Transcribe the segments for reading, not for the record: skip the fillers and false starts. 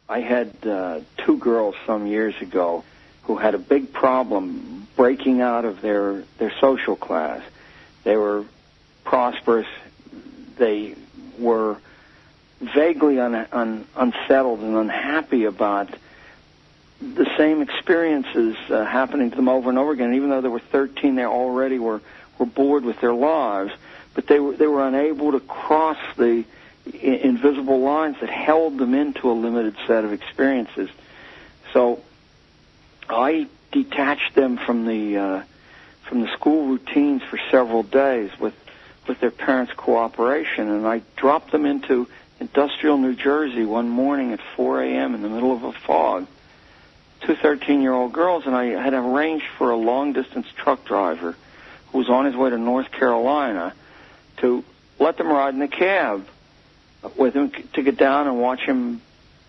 I had two girls some years ago who had a big problem breaking out of their social class. They were prosperous. They were vaguely unsettled and unhappy about the same experiences happening to them over and over again. Even though they were 13, they already were bored with their lives, but they were unable to cross the invisible lines that held them into a limited set of experiences. So I detached them from the school routines for several days with their parents' cooperation, and I dropped them into industrial New Jersey one morning at 4 a.m. in the middle of a fog. Two 13-year-old girls, and I had arranged for a long-distance truck driver who was on his way to North Carolina to let them ride in a cab with him to get down and watch him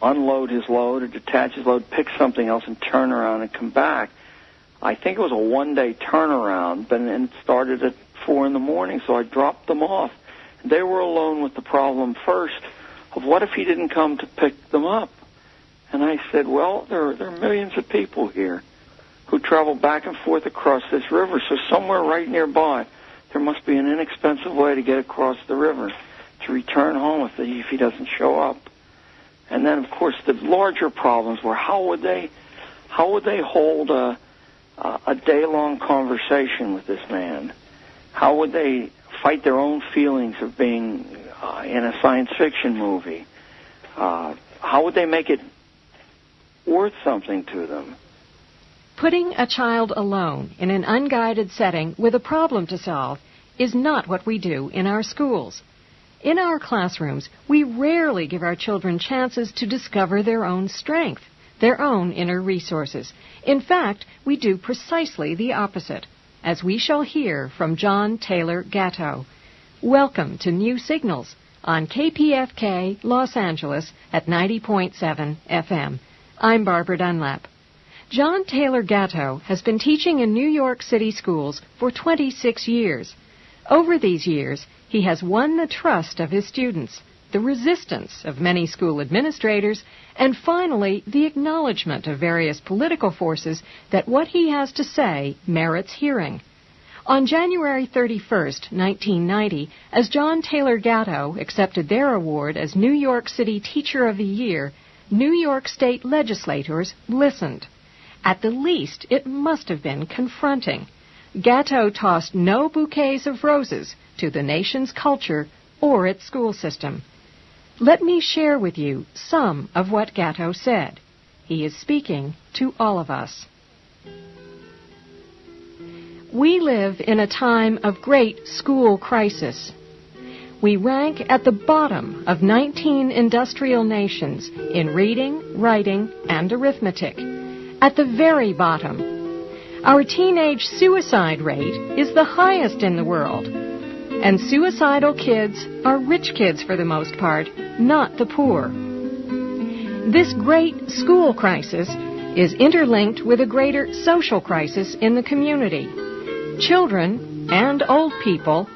unload his load or detach his load, pick something else, and turn around and come back. I think it was a one-day turnaround, but it started at 4 in the morning, so I dropped them off. They were alone with the problem first of what if he didn't come to pick them up? And I said, well, there are millions of people here who travel back and forth across this river, so somewhere right nearby there must be an inexpensive way to get across the river to return home if he doesn't show up. And then, of course, the larger problems were how would they hold a day-long conversation with this man? How would they fight their own feelings of being in a science fiction movie? How would they make it worth something to them? Putting a child alone in an unguided setting with a problem to solve is not what we do in our schools. In our classrooms, we rarely give our children chances to discover their own strength, their own inner resources. In fact, we do precisely the opposite, as we shall hear from John Taylor Gatto. Welcome to New Signals on KPFK Los Angeles at 90.7 FM. I'm Barbara Dunlap. John Taylor Gatto has been teaching in New York City schools for 26 years. Over these years, he has won the trust of his students, the resistance of many school administrators, and finally the acknowledgement of various political forces that what he has to say merits hearing. On January 31st, 1990, as John Taylor Gatto accepted their award as New York City Teacher of the Year, New York State legislators listened. At the least, it must have been confronting. Gatto tossed no bouquets of roses to the nation's culture or its school system. Let me share with you some of what Gatto said. He is speaking to all of us. We live in a time of great school crisis. We rank at the bottom of 19 industrial nations in reading, writing, and arithmetic. At the very bottom. Our teenage suicide rate is the highest in the world. And suicidal kids are rich kids for the most part, not the poor. This great school crisis is interlinked with a greater social crisis in the community. Children and old people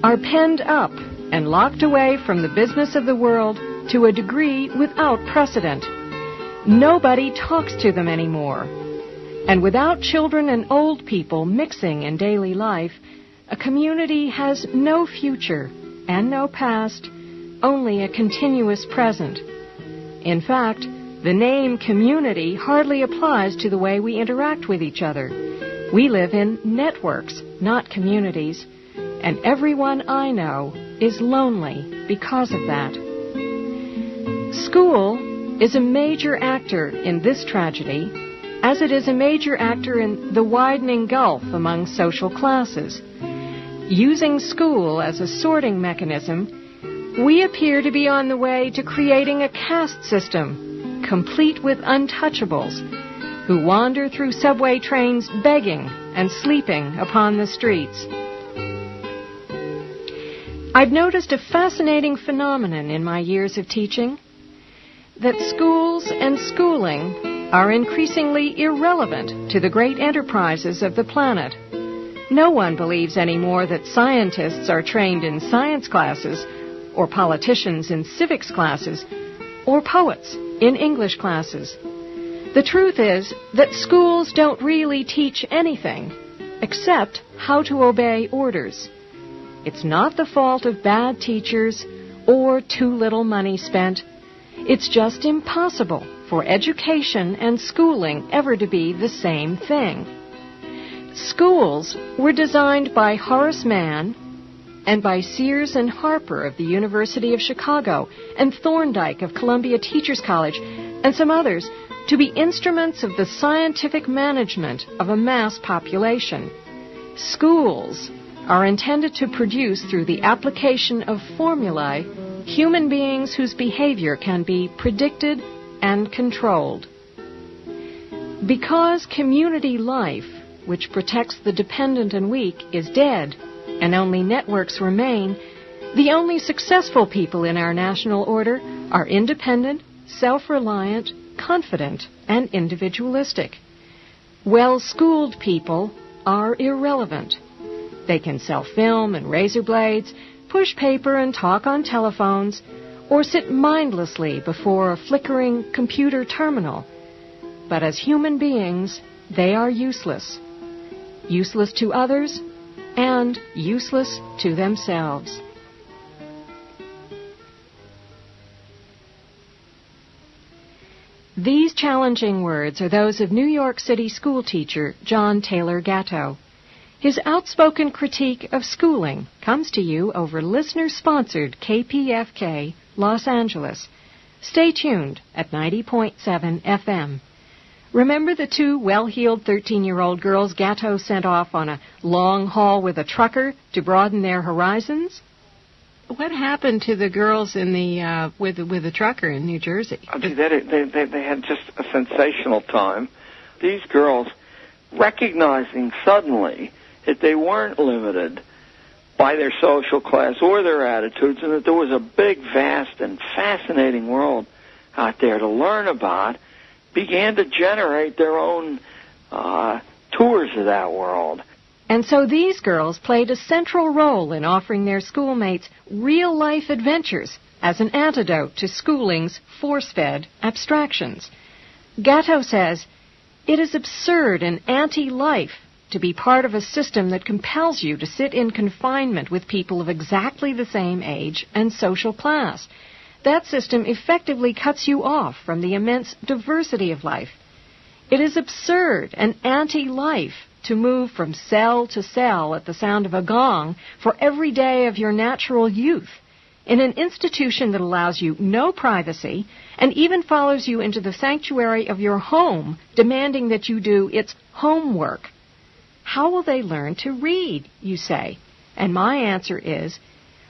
are penned up and locked away from the business of the world to a degree without precedent. Nobody talks to them anymore. And without children and old people mixing in daily life, a community has no future and no past, only a continuous present. In fact, the name community hardly applies to the way we interact with each other. We live in networks, not communities, and everyone I know is lonely because of that. School is a major actor in this tragedy, as it is a major actor in the widening gulf among social classes. Using school as a sorting mechanism, we appear to be on the way to creating a caste system, complete with untouchables, who wander through subway trains begging and sleeping upon the streets. I've noticed a fascinating phenomenon in my years of teaching, that schools and schooling are increasingly irrelevant to the great enterprises of the planet. No one believes anymore that scientists are trained in science classes, or politicians in civics classes, or poets in English classes. The truth is that schools don't really teach anything except how to obey orders. It's not the fault of bad teachers or too little money spent. It's just impossible for education and schooling ever to be the same thing. Schools were designed by Horace Mann and by Sears and Harper of the University of Chicago and Thorndike of Columbia Teachers College and some others to be instruments of the scientific management of a mass population. Schools are intended to produce, through the application of formulae, human beings whose behavior can be predicted and controlled. Because community life, which protects the dependent and weak, is dead, and only networks remain, the only successful people in our national order are independent, self-reliant, confident, and individualistic. Well-schooled people are irrelevant. They can sell film and razor blades, push paper and talk on telephones, or sit mindlessly before a flickering computer terminal. But as human beings, they are useless. Useless to others and useless to themselves. These challenging words are those of New York City schoolteacher John Taylor Gatto. His outspoken critique of schooling comes to you over listener-sponsored KPFK Los Angeles. Stay tuned at 90.7 FM. Remember the two well-heeled 13-year-old girls Gatto sent off on a long haul with a trucker to broaden their horizons? What happened to the girls in the with the trucker in New Jersey? They had just a sensational time. These girls, recognizing suddenly that they weren't limited by their social class or their attitudes, and that there was a big, vast, and fascinating world out there to learn about, began to generate their own tours of that world. And so these girls played a central role in offering their schoolmates real-life adventures as an antidote to schooling's force-fed abstractions. Gatto says, "It is absurd and anti-life to be part of a system that compels you to sit in confinement with people of exactly the same age and social class. That system effectively cuts you off from the immense diversity of life. It is absurd and anti-life to move from cell to cell at the sound of a gong for every day of your natural youth in an institution that allows you no privacy and even follows you into the sanctuary of your home, demanding that you do its homework. How will they learn to read, you say? And my answer is,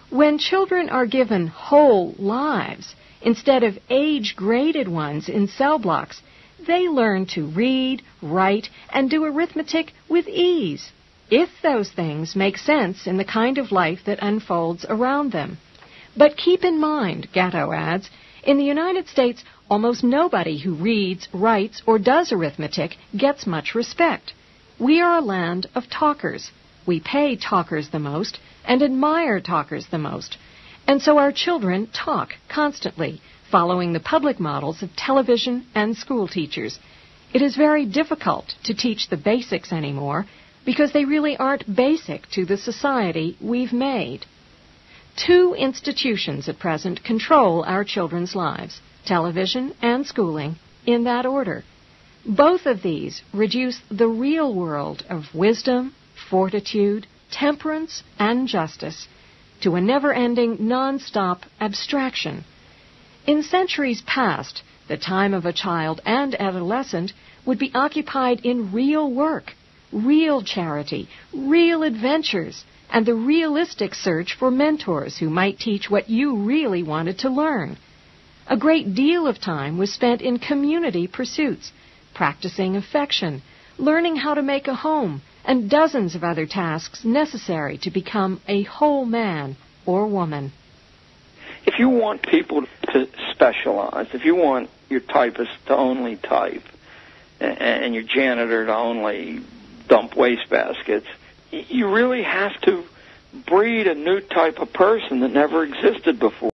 when children are given whole lives instead of age-graded ones in cell blocks, they learn to read, write, and do arithmetic with ease, if those things make sense in the kind of life that unfolds around them. But keep in mind," Gatto adds, "in the United States, almost nobody who reads, writes, or does arithmetic gets much respect. We are a land of talkers. We pay talkers the most and admire talkers the most. And so our children talk constantly, following the public models of television and school teachers. It is very difficult to teach the basics anymore because they really aren't basic to the society we've made. Two institutions at present control our children's lives, television and schooling, in that order. Both of these reduce the real world of wisdom, fortitude, temperance, and justice to a never-ending, non-stop abstraction. In centuries past, the time of a child and adolescent would be occupied in real work, real charity, real adventures, and the realistic search for mentors who might teach what you really wanted to learn. A great deal of time was spent in community pursuits, practicing affection, learning how to make a home, and dozens of other tasks necessary to become a whole man or woman. If you want people to specialize, if you want your typist to only type and your janitor to only dump wastebaskets, you really have to breed a new type of person that never existed before.